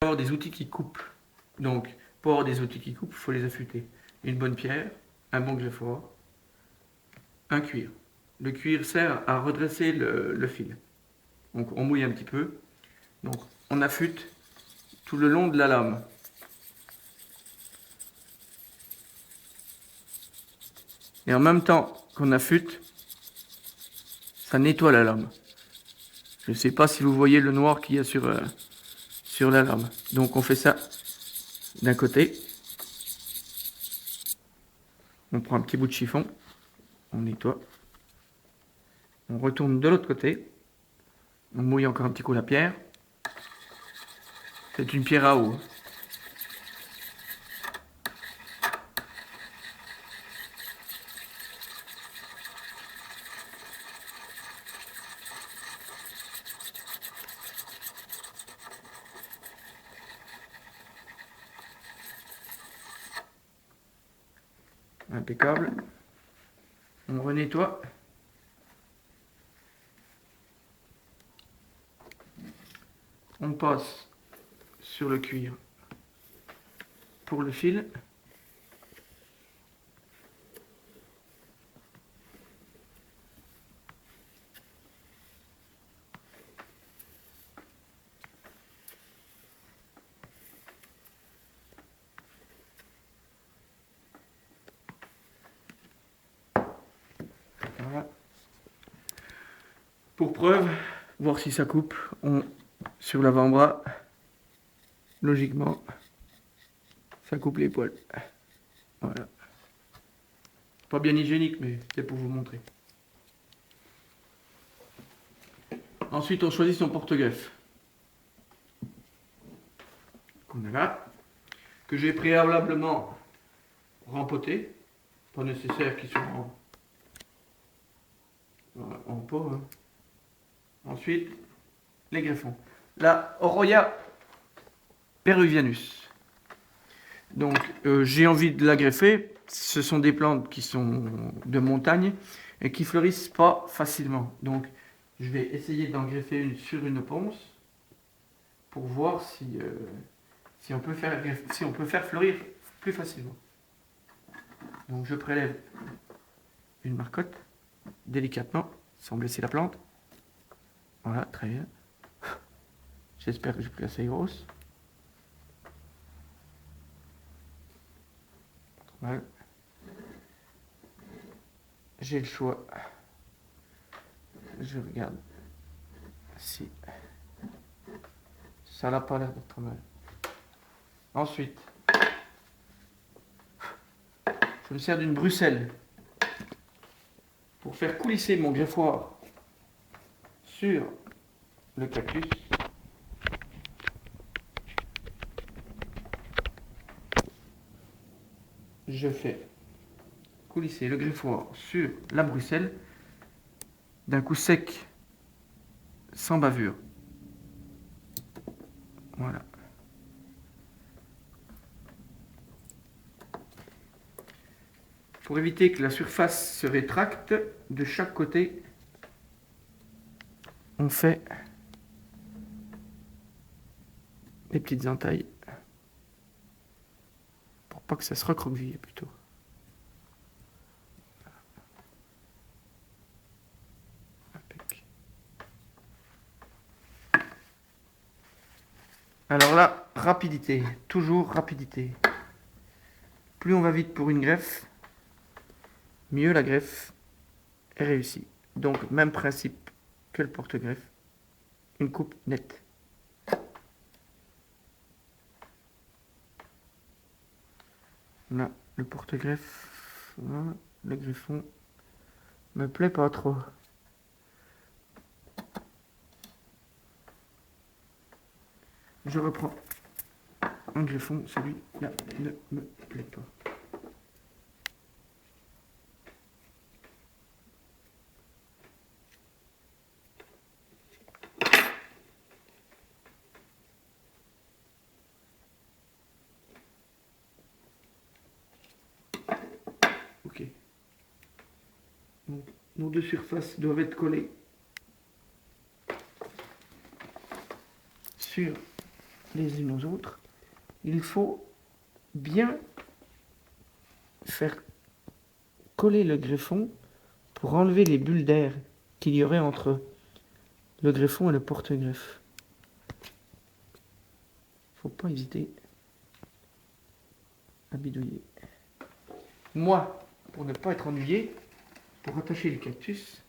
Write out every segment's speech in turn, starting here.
avoir des outils qui coupent. Donc, pour avoir des outils qui coupent, il faut les affûter. Une bonne pierre, un bon greffoir, un cuir. Le cuir sert à redresser le fil. Donc, on mouille un petit peu. Donc, on affûte tout le long de la lame. Et en même temps qu'on affûte, ça nettoie la lame. Je ne sais pas si vous voyez le noir qu'il y a sur la lame. Donc on fait ça d'un côté. On prend un petit bout de chiffon. On nettoie. On retourne de l'autre côté. On mouille encore un petit coup la pierre. C'est une pierre à eau. Impeccable. On renettoie. On passe sur le cuir pour le fil. Voilà. Pour preuve, voir si ça coupe, sur l'avant-bras, logiquement, ça coupe les poils. Voilà. Pas bien hygiénique, mais c'est pour vous montrer. Ensuite, on choisit son porte-greffe. Qu'on a là. Que j'ai préalablement rempoté. Pas nécessaire qu'il soit en pot. Hein. Ensuite, les greffons. La Oroya peruvianus. Donc, j'ai envie de la greffer. Ce sont des plantes qui sont de montagne et qui fleurissent pas facilement. Donc, je vais essayer d'en greffer une sur une ponce pour voir si on peut faire fleurir plus facilement. Donc, je prélève une marcotte délicatement, sans blesser la plante. Voilà, très bien. J'espère que j'ai pris assez grosse. Voilà. J'ai le choix. Je regarde si ça n'a pas l'air d'être mal. Ensuite, je me sers d'une bruxelle pour faire coulisser mon greffoir sur le cactus. Je fais coulisser le greffoir sur la bruxelle d'un coup sec, sans bavure. Voilà. Pour éviter que la surface se rétracte de chaque côté, on fait des petites entailles pour pas que ça se recroqueville plutôt. Alors là, rapidité, toujours rapidité. Plus on va vite pour une greffe, mieux la greffe est réussie. Donc même principe que le porte-greffe, une coupe nette. Là, le porte-greffe, voilà, le greffon me plaît pas trop. Je reprends un greffon, celui-là ne me plaît pas. Ok. Donc, nos deux surfaces doivent être collées sur les unes aux autres, il faut bien faire coller le greffon pour enlever les bulles d'air qu'il y aurait entre le greffon et le porte-greffe. Faut pas hésiter à bidouiller. Moi, pour ne pas être ennuyé, pour attacher le cactus,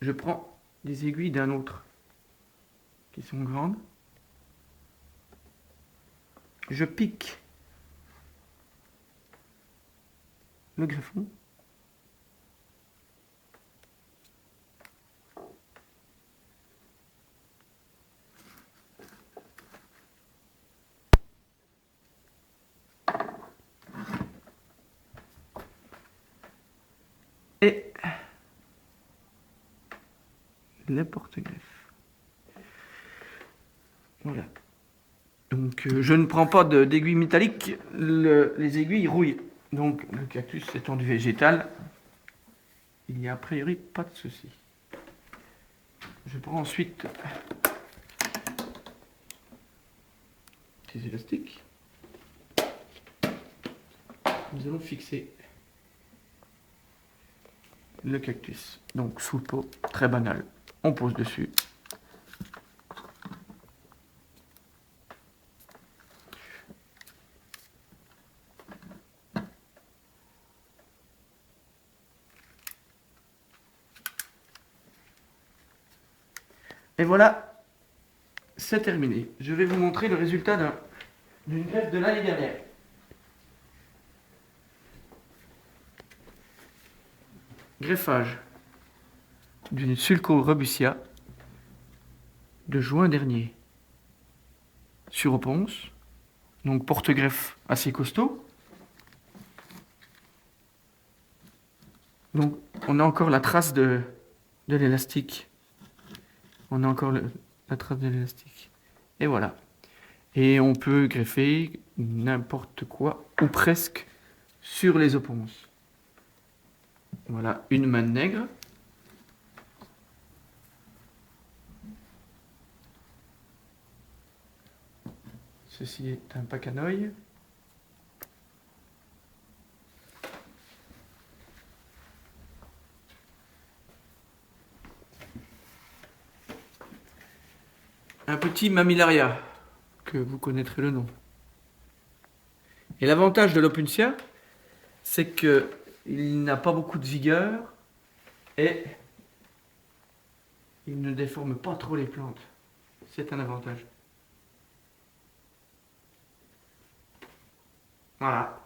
je prends des aiguilles d'un autre qui sont grandes. Je pique le greffon. Et le porte-greffe. Voilà. Donc je ne prends pas d'aiguilles métalliques, les aiguilles rouillent. Donc le cactus étant du végétal, il n'y a a priori pas de souci. Je prends ensuite des élastiques. Nous allons fixer le cactus. Donc sous le pot, très banal. On pose dessus. Et voilà, c'est terminé. Je vais vous montrer le résultat d'une greffe de l'année dernière. Greffage d'une Sulco Robussia de juin dernier sur Oponce, donc porte-greffe assez costaud. Donc on a encore la trace de l'élastique. On a encore la trace de l'élastique. Et voilà. Et on peut greffer n'importe quoi, ou presque, sur les oponces. Voilà, une manne nègre. Ceci est un pacanoï. Un petit mammillaria, que vous connaîtrez le nom. Et l'avantage de l'Opuntia, c'est qu'il n'a pas beaucoup de vigueur et il ne déforme pas trop les plantes. C'est un avantage. Voilà.